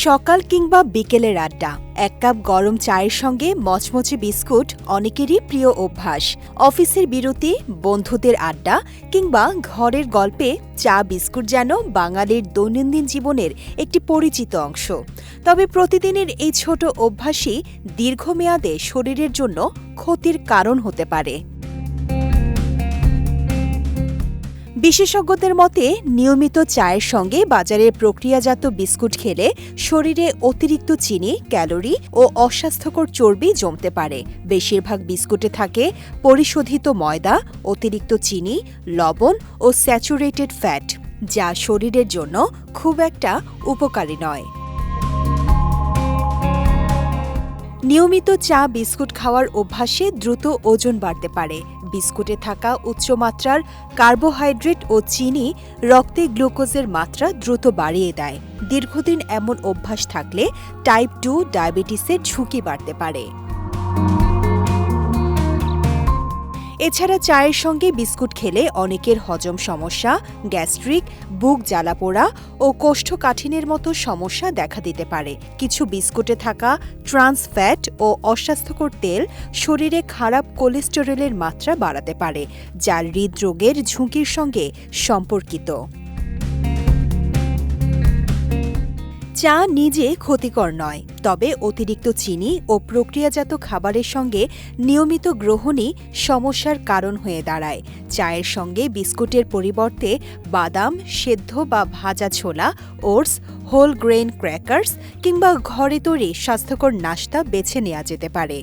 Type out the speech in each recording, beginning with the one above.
সকাল কিংবা বিকেলের আড্ডা, এক কাপ গরম চায়ের সঙ্গে মচমচে বিস্কুট অনেকেরই প্রিয় অভ্যাস। অফিসের বিরতি, বন্ধুদের আড্ডা কিংবা ঘরের গল্পে চা বিস্কুট যেন বাঙালির দৈনন্দিন জীবনের একটি পরিচিত অংশ। তবে প্রতিদিনের এই ছোট অভ্যাসই দীর্ঘমেয়াদে শরীরের জন্য ক্ষতির কারণ হতে পারে। বিশেষজ্ঞদের মতে নিয়মিত চায়ের সঙ্গে বাজারের প্রক্রিয়াজাত বিস্কুট খেলে শরীরে অতিরিক্ত চিনি, ক্যালোরি ও অস্বাস্থ্যকর চর্বি জমতে পারে। বেশিরভাগ বিস্কুটে থাকে পরিশোধিত ময়দা, অতিরিক্ত চিনি, লবণ ও স্যাচুরেটেড ফ্যাট, যা শরীরের জন্য খুব একটা উপকারী নয়। নিয়মিত চা বিস্কুট খাওয়ার অভ্যাসে দ্রুত ওজন বাড়তে পারে। বিস্কুটে থাকা উচ্চমাত্রার কার্বোহাইড্রেট ও চিনি রক্তে গ্লুকোজের মাত্রা দ্রুত বাড়িয়ে দেয়। দীর্ঘদিন এমন অভ্যাস থাকলে টাইপ 2 ডায়াবেটিসের ঝুঁকি বাড়তে পারে। এছাড়া চায়ের সঙ্গে বিস্কুট খেলে অনেকের হজম সমস্যা, গ্যাস্ট্রিক, বুক জ্বালাপোড়া ও কোষ্ঠকাঠিন্যের মতো সমস্যা দেখা দিতে পারে। কিছু বিস্কুটে থাকা ট্রান্স ফ্যাট ও অস্বাস্থ্যকর তেল শরীরে খারাপ কোলেস্টেরলের মাত্রা বাড়াতে পারে, যা হৃদরোগের ঝুঁকির সঙ্গে সম্পর্কিত। চা নিজে ক্ষতিকর নয়, তবে অতিরিক্ত চিনি ও প্রক্রিয়াজাত খাবারের সঙ্গে নিয়মিত গ্রহণই সমস্যার কারণ হয়ে দাঁড়ায়। চায়ের সঙ্গে বিস্কুটের পরিবর্তে বাদাম, সেদ্ধ বা ভাজা ছোলা, ওটস, হোল গ্রেইন ক্র্যাকার্স কিংবা ঘরে তৈরি স্বাস্থ্যকর নাশতা বেছে নেওয়া যেতে পারে।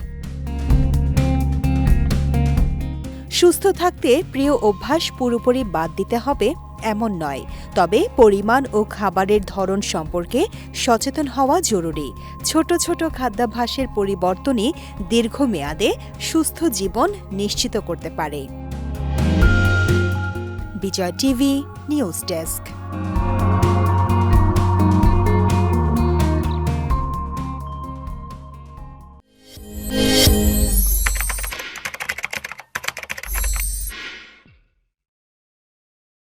সুস্থ থাকতে প্রিয় অভ্যাস পুরোপুরি বাদ দিতে হবে এমন নয়, তবে পরিমাণ ও খাবারের ধরন সম্পর্কে সচেতন হওয়া জরুরি। ছোট ছোট খাদ্যাভ্যাসের পরিবর্তনই দীর্ঘমেয়াদে সুস্থ জীবন নিশ্চিত করতে পারে। বিজয় টিভি নিউজ ডেস্ক।